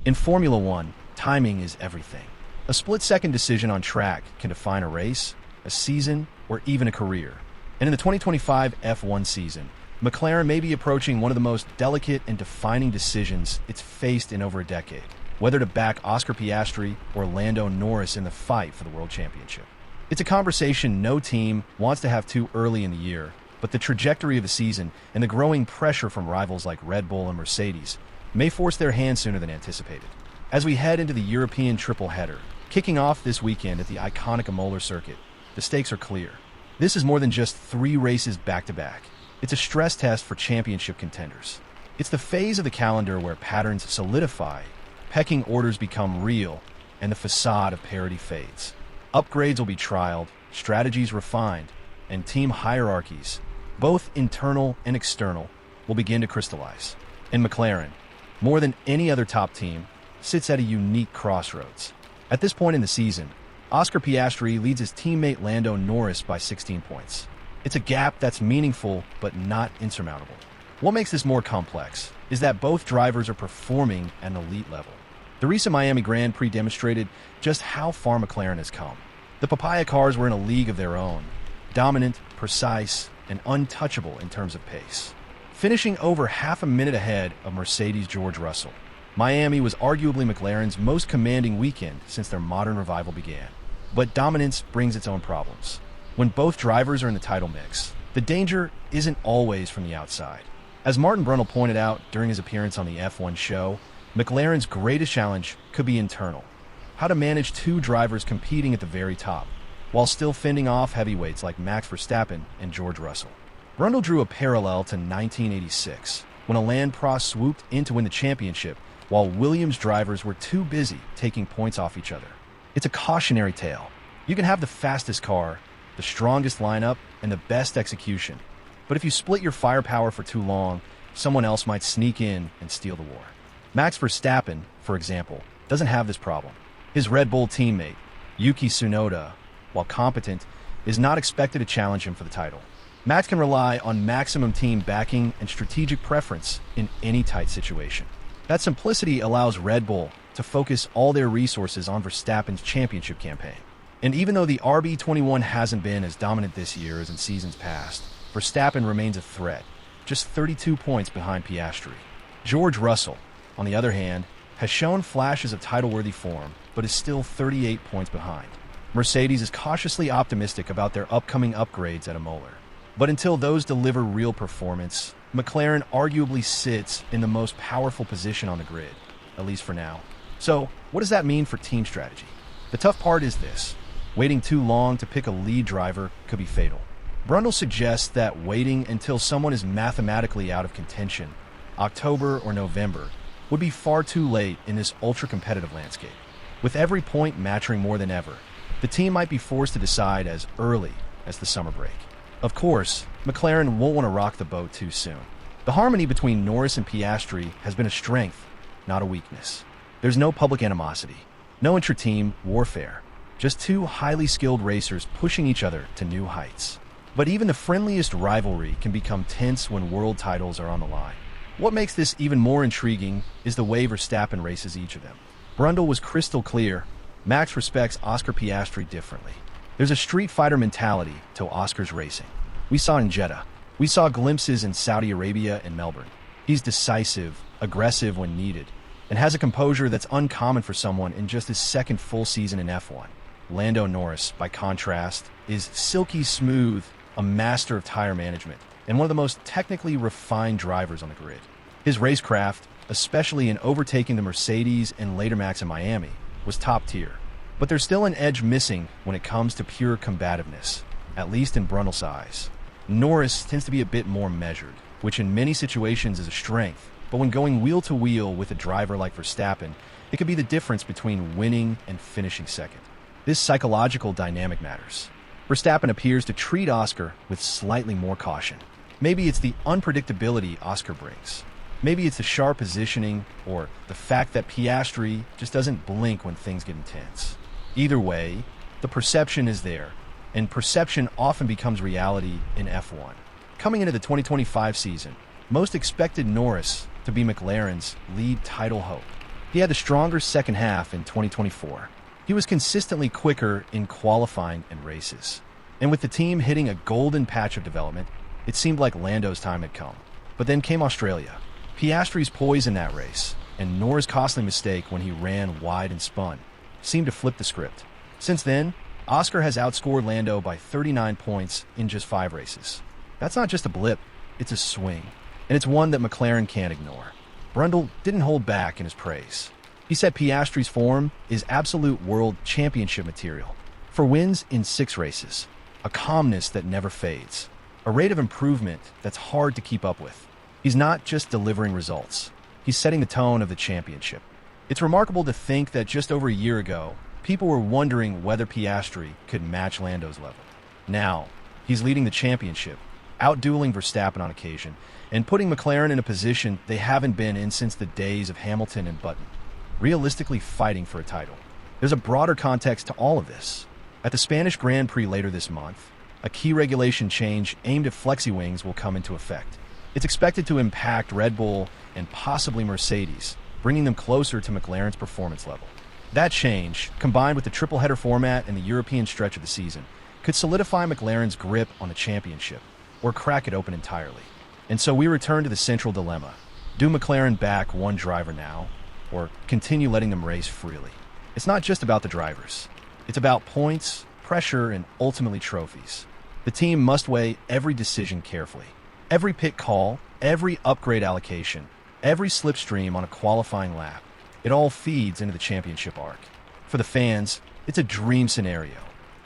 In Formula One, timing is everything. A split-second decision on track can define a race, a season, or even a career. And in the 2025 F1 season, McLaren may be approaching one of the most delicate and defining decisions it's faced in over a decade, whether to back Oscar Piastri or Lando Norris in the fight for the World Championship. It's a conversation no team wants to have too early in the year, but the trajectory of the season and the growing pressure from rivals like Red Bull and Mercedes may force their hand sooner than anticipated. As we head into the European triple header, kicking off this weekend at the iconic Imola circuit, the stakes are clear. This is more than just 3 races back-to-back. It's a stress test for championship contenders. It's the phase of the calendar where patterns solidify, pecking orders become real, and the facade of parity fades. Upgrades will be trialed, strategies refined, and team hierarchies, both internal and external, will begin to crystallize. And McLaren, more than any other top team, sits at a unique crossroads. At this point in the season, Oscar Piastri leads his teammate Lando Norris by 16 points. It's a gap that's meaningful but not insurmountable. What makes this more complex is that both drivers are performing at an elite level. The recent Miami Grand Prix demonstrated just how far McLaren has come. The Papaya cars were in a league of their own, dominant, precise, and untouchable in terms of pace. Finishing over half a minute ahead of Mercedes' George Russell, Miami was arguably McLaren's most commanding weekend since their modern revival began. But dominance brings its own problems. When both drivers are in the title mix, the danger isn't always from the outside. As Martin Brundle pointed out during his appearance on the F1 show, McLaren's greatest challenge could be internal. How to manage 2 drivers competing at the very top, while still fending off heavyweights like Max Verstappen and George Russell. Brundle drew a parallel to 1986, when Alain Prost swooped in to win the championship, while Williams drivers were too busy taking points off each other. It's a cautionary tale. You can have the fastest car, the strongest lineup, and the best execution. But if you split your firepower for too long, someone else might sneak in and steal the war. Max Verstappen, for example, doesn't have this problem. His Red Bull teammate, Yuki Tsunoda, while competent, is not expected to challenge him for the title. Max can rely on maximum team backing and strategic preference in any tight situation. That simplicity allows Red Bull to focus all their resources on Verstappen's championship campaign. And even though the RB21 hasn't been as dominant this year as in seasons past, Verstappen remains a threat, just 32 points behind Piastri. George Russell, on the other hand, has shown flashes of title-worthy form, but is still 38 points behind. Mercedes is cautiously optimistic about their upcoming upgrades at Imola. But until those deliver real performance, McLaren arguably sits in the most powerful position on the grid, at least for now. So, what does that mean for team strategy? The tough part is this. Waiting too long to pick a lead driver could be fatal. Brundle suggests that waiting until someone is mathematically out of contention, October or November, would be far too late in this ultra-competitive landscape. With every point mattering more than ever, the team might be forced to decide as early as the summer break. Of course, McLaren won't want to rock the boat too soon. The harmony between Norris and Piastri has been a strength, not a weakness. There's no public animosity, no intra-team warfare, just 2 highly skilled racers pushing each other to new heights. But even the friendliest rivalry can become tense when world titles are on the line. What makes this even more intriguing is the way Verstappen races each of them. Brundle was crystal clear. Max respects Oscar Piastri differently. There's a Street Fighter mentality to Oscar's racing. We saw in Jeddah. We saw glimpses in Saudi Arabia and Melbourne. He's decisive, aggressive when needed, and has a composure that's uncommon for someone in just his second full season in F1. Lando Norris, by contrast, is silky smooth, a master of tire management, and one of the most technically refined drivers on the grid. His racecraft, especially in overtaking the Mercedes and later Max in Miami, was top tier. But there's still an edge missing when it comes to pure combativeness, at least in Brundle's eyes. Norris tends to be a bit more measured, which in many situations is a strength, but when going wheel to wheel with a driver like Verstappen, it could be the difference between winning and finishing second. This psychological dynamic matters. Verstappen appears to treat Oscar with slightly more caution. Maybe it's the unpredictability Oscar brings. Maybe it's the sharp positioning or the fact that Piastri just doesn't blink when things get intense. Either way, the perception is there, and perception often becomes reality in F1. Coming into the 2025 season, most expected Norris to be McLaren's lead title hope. He had the stronger second half in 2024. He was consistently quicker in qualifying and races. And with the team hitting a golden patch of development, it seemed like Lando's time had come. But then came Australia. Piastri's poise in that race, and Norris' costly mistake when he ran wide and spun, seemed to flip the script. Since then, Oscar has outscored Lando by 39 points in just 5 races. That's not just a blip, it's a swing. And it's one that McLaren can't ignore. Brundle didn't hold back in his praise. He said Piastri's form is absolute world championship material. For wins in 6 races, a calmness that never fades, a rate of improvement that's hard to keep up with. He's not just delivering results, he's setting the tone of the championship. It's remarkable to think that just over a year ago, people were wondering whether Piastri could match Lando's level. Now, he's leading the championship, outdueling Verstappen on occasion, and putting McLaren in a position they haven't been in since the days of Hamilton and Button, realistically fighting for a title. There's a broader context to all of this. At the Spanish Grand Prix later this month, a key regulation change aimed at flexi wings will come into effect. It's expected to impact Red Bull and possibly Mercedes, bringing them closer to McLaren's performance level. That change, combined with the triple header format and the European stretch of the season, could solidify McLaren's grip on the championship, or crack it open entirely. And so we return to the central dilemma. Do McLaren back one driver now, or continue letting them race freely? It's not just about the drivers. It's about points, pressure, and ultimately trophies. The team must weigh every decision carefully. Every pit call, every upgrade allocation, every slipstream on a qualifying lap. It all feeds into the championship arc. For the fans, it's a dream scenario.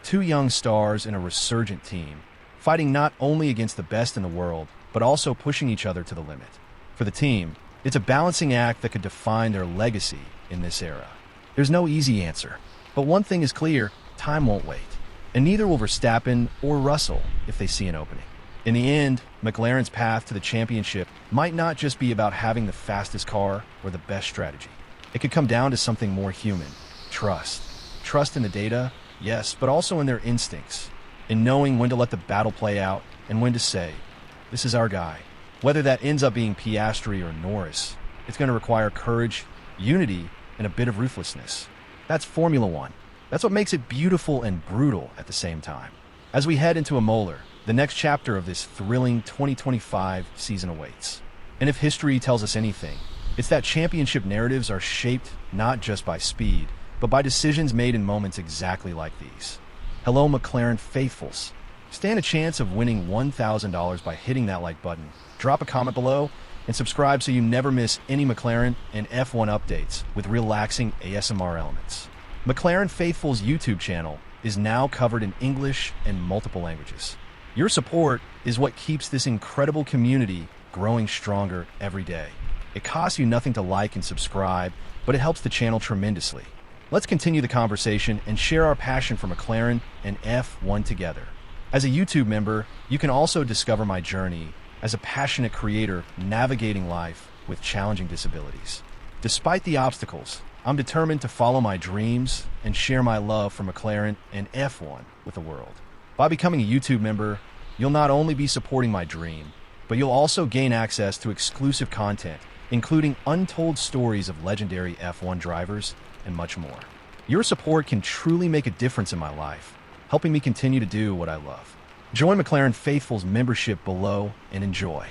2 young stars in a resurgent team, fighting not only against the best in the world, but also pushing each other to the limit. For the team, it's a balancing act that could define their legacy in this era. There's no easy answer, but one thing is clear, time won't wait. And neither will Verstappen or Russell if they see an opening. In the end, McLaren's path to the championship might not just be about having the fastest car or the best strategy. It could come down to something more human. Trust. Trust in the data, yes, but also in their instincts, in knowing when to let the battle play out and when to say, this is our guy. Whether that ends up being Piastri or Norris, it's going to require courage, unity, and a bit of ruthlessness. That's Formula One. That's what makes it beautiful and brutal at the same time. As we head into Imola, the next chapter of this thrilling 2025 season awaits. And if history tells us anything, it's that championship narratives are shaped not just by speed, but by decisions made in moments exactly like these. Hello, McLaren faithfuls. Stand a chance of winning $1,000 by hitting that like button. Drop a comment below and subscribe so you never miss any McLaren and F1 updates with relaxing ASMR elements. McLaren Faithful's YouTube channel is now covered in English and multiple languages. Your support is what keeps this incredible community growing stronger every day. It costs you nothing to like and subscribe, but it helps the channel tremendously. Let's continue the conversation and share our passion for McLaren and F1 together. As a YouTube member, you can also discover my journey as a passionate creator navigating life with challenging disabilities. Despite the obstacles, I'm determined to follow my dreams and share my love for McLaren and F1 with the world. By becoming a YouTube member, you'll not only be supporting my dream, but you'll also gain access to exclusive content, including untold stories of legendary F1 drivers and much more. Your support can truly make a difference in my life, helping me continue to do what I love. Join McLaren Faithful's membership below and enjoy.